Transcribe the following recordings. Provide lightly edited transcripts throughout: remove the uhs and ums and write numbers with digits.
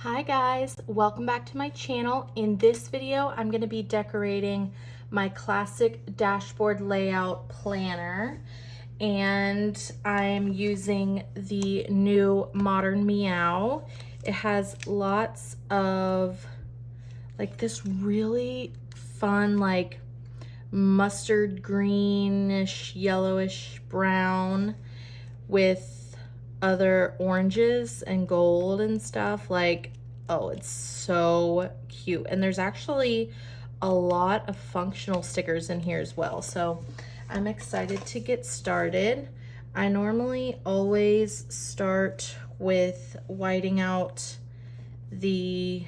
Hi guys, welcome back to my channel. In this video, I'm going to be decorating my classic dashboard layout planner, and I'm using the new modern Meow. It has lots of like this really fun like mustard greenish yellowish brown with other oranges and gold and stuff. Like, oh, it's so cute. And there's actually a lot of functional stickers in here as well, so I'm excited to get started. I normally always start with whiting out the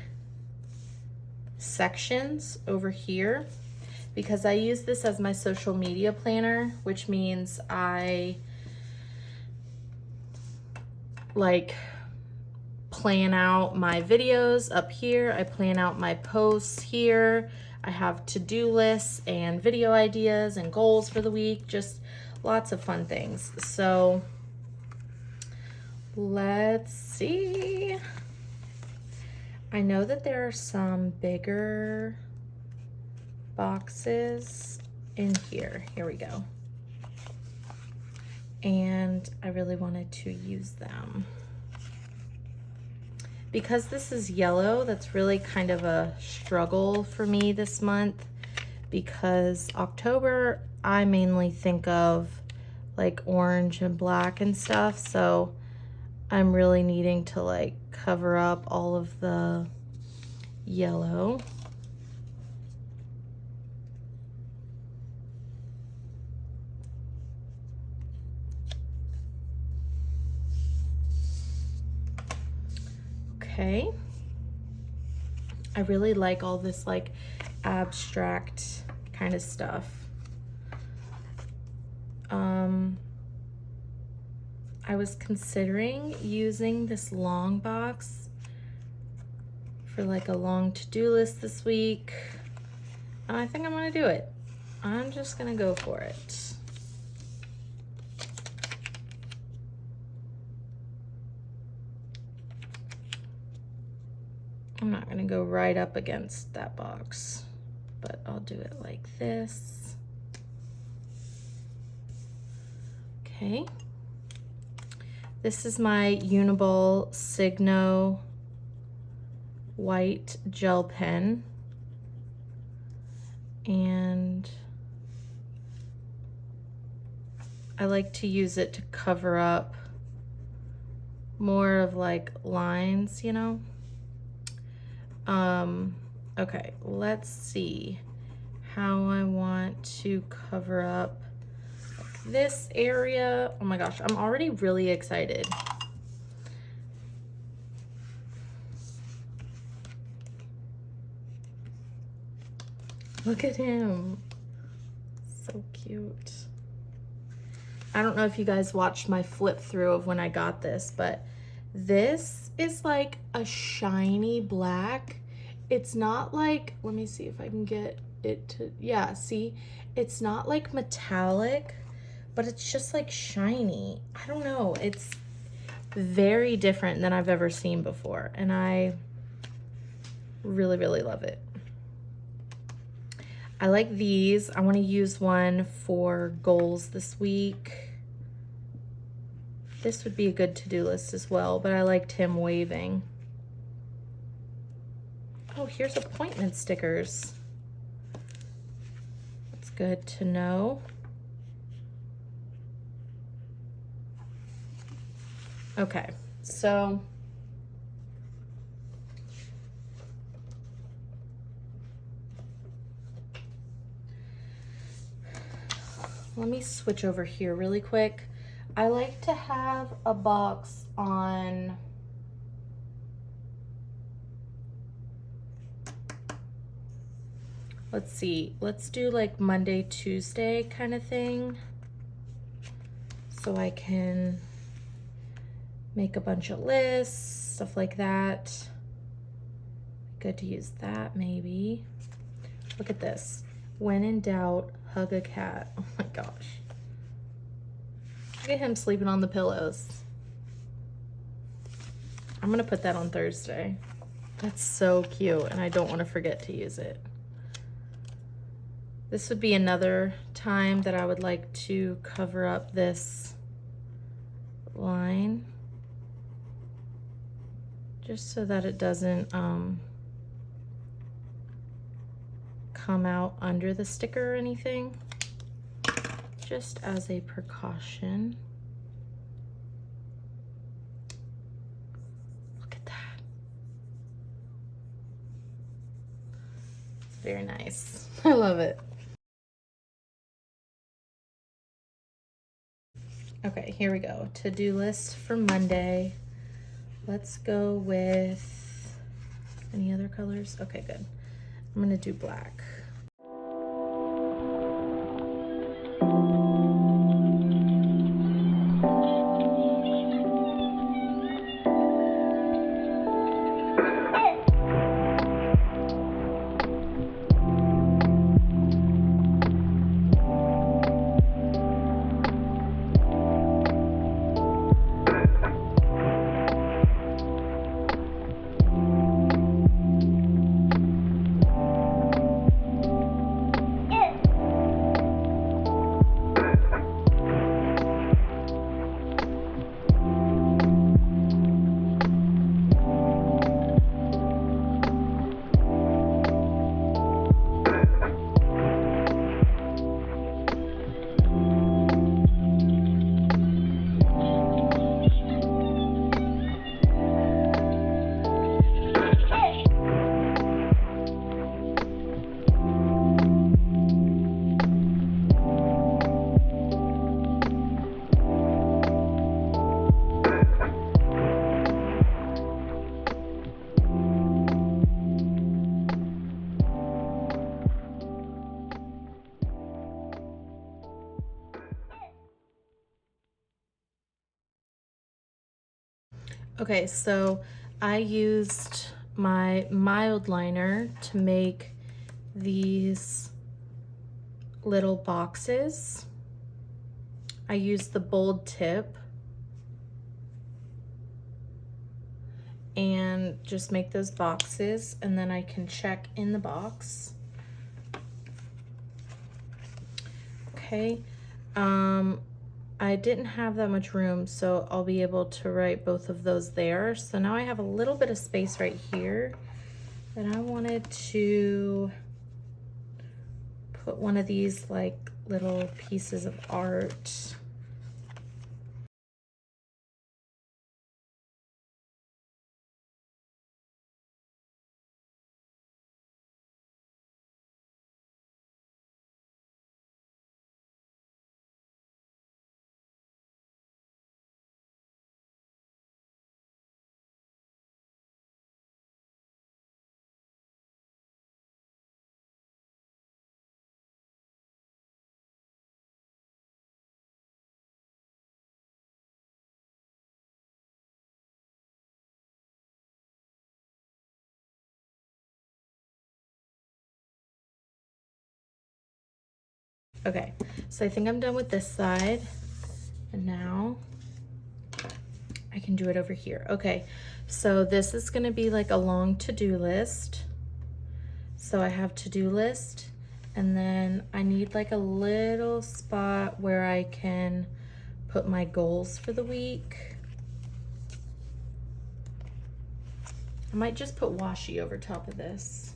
sections over here because I use this as my social media planner, which means I like plan out my videos up here. I plan out my posts here. I have to-do lists and video ideas and goals for the week, just lots of fun things. So let's see. I know that there are some bigger boxes in here. Here we go. And I really wanted to use them. Because this is yellow, that's really kind of a struggle for me this month, because October, I mainly think of like orange and black and stuff, so I'm really needing to like cover up all of the yellow. Okay. I really like all this like abstract kind of stuff. I was considering using this long box for like a long to-do list this week, and I think I'm gonna do it. I'm just gonna go for it. I'm not gonna go right up against that box, but I'll do it like this. Okay. This is my Uniball Signo white gel pen, and I like to use it to cover up more of like lines, you know? Okay, let's see how I want to cover up this area. Oh my gosh, I'm already really excited. Look at him, so cute. I don't know if you guys watched my flip through of when I got this, but this is like a shiny black. It's not like, let me see if I can get it to, yeah, see, it's not like metallic, but it's just like shiny. I don't know, it's very different than I've ever seen before, and I really, really love it. I like these. I want to use one for goals this week. This would be a good to-do list as well, but I liked him waving. Oh, here's appointment stickers. That's good to know. Okay, so let me switch over here really quick. I like to have a box on let's see, let's do like Monday, Tuesday kind of thing, so I can make a bunch of lists, stuff like that. Good to use that maybe. Look at this. When in doubt, hug a cat. Oh my gosh. Look at him sleeping on the pillows. I'm gonna put that on Thursday. That's so cute, and I don't want to forget to use it. This would be another time that I would like to cover up this line, just so that it doesn't come out under the sticker or anything, just as a precaution. Look at that. It's very nice. I love it. Okay, here we go. To-do list for Monday. Let's go with any other colors? Okay, good. I'm gonna do black. Okay, so I used my mild liner to make these little boxes. I used the bold tip and just make those boxes, and then I can check in the box. Okay, I didn't have that much room, so I'll be able to write both of those there. So now I have a little bit of space right here, and I wanted to put one of these like little pieces of art. Okay, so I think I'm done with this side, and now I can do it over here. Okay, so this is gonna be like a long to-do list. So I have to-do list, and then I need like a little spot where I can put my goals for the week. I might just put washi over top of this.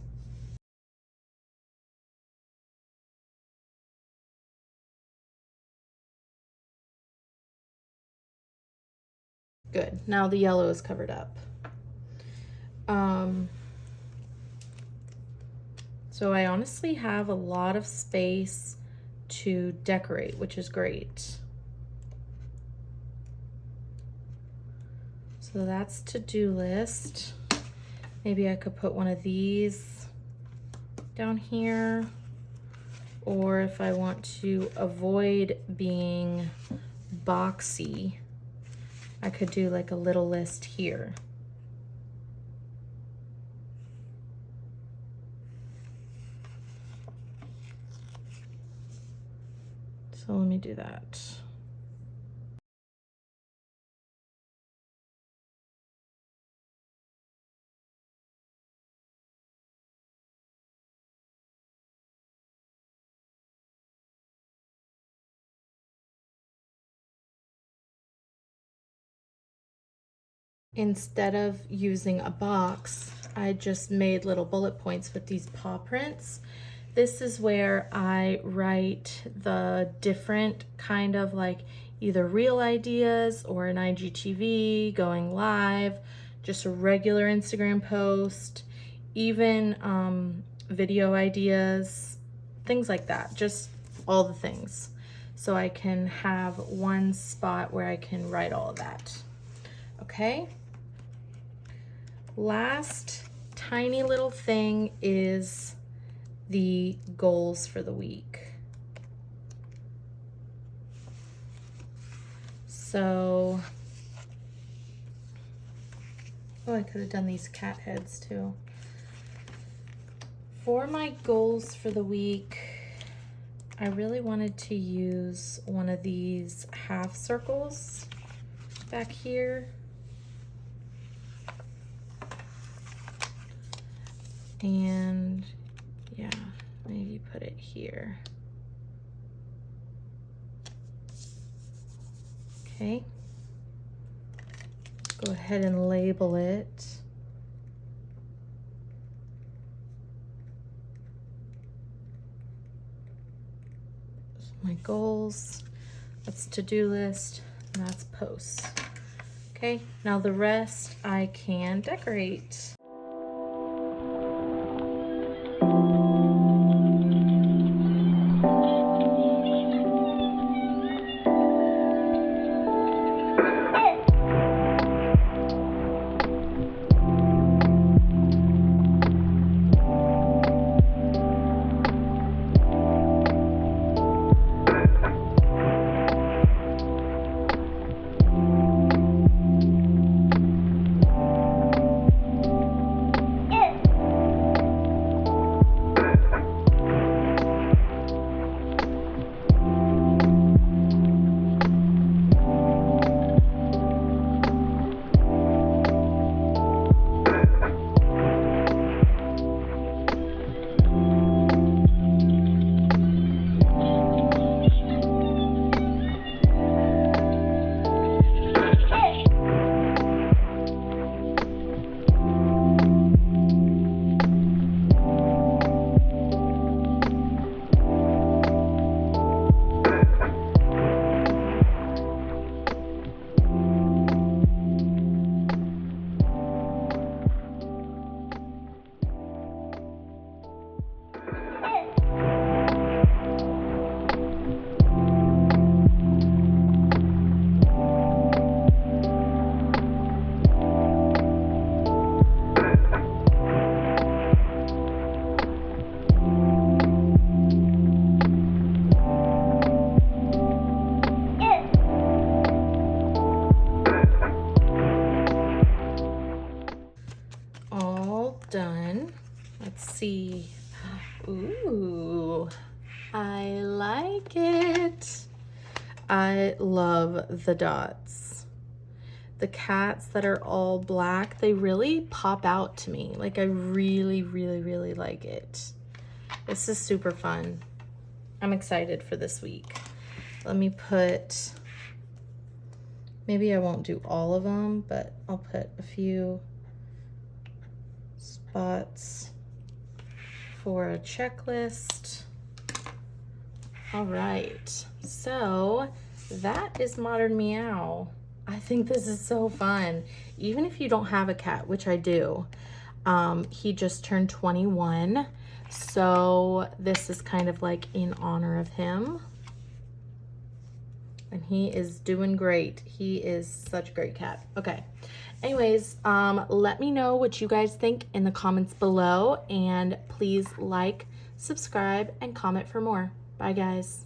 Good, now the yellow is covered up. So I honestly have a lot of space to decorate, which is great. So that's to-do list. Maybe I could put one of these down here, or if I want to avoid being boxy, I could do like a little list here. So let me do that. instead of using a box, I just made little bullet points with these paw prints. This is where I write the different kind of like either real ideas or an IGTV, going live, just a regular Instagram post, even video ideas, things like that, just all the things. So I can have one spot where I can write all of that. Okay. Last tiny little thing is the goals for the week. So, oh, I could have done these cat heads too. For my goals for the week, I really wanted to use one of these half circles back here. And yeah, maybe put it here. Okay. Go ahead and label it. My goals, that's to-do list, and that's posts. Okay, now the rest I can decorate. Done. Let's see. Ooh, I like it. I love the dots. The cats that are all black, they really pop out to me. Like I really, really, really like it. This is super fun. I'm excited for this week. Let me put, maybe I won't do all of them, but I'll put a few spots for a checklist. All right, so that is Modern Meow. I think this is so fun. Even if you don't have a cat, which I do, he just turned 21. So this is kind of like in honor of him. And he is doing great. He is such a great cat. Okay. Anyways, let me know what you guys think in the comments below, and please like, subscribe, and comment for more. Bye guys.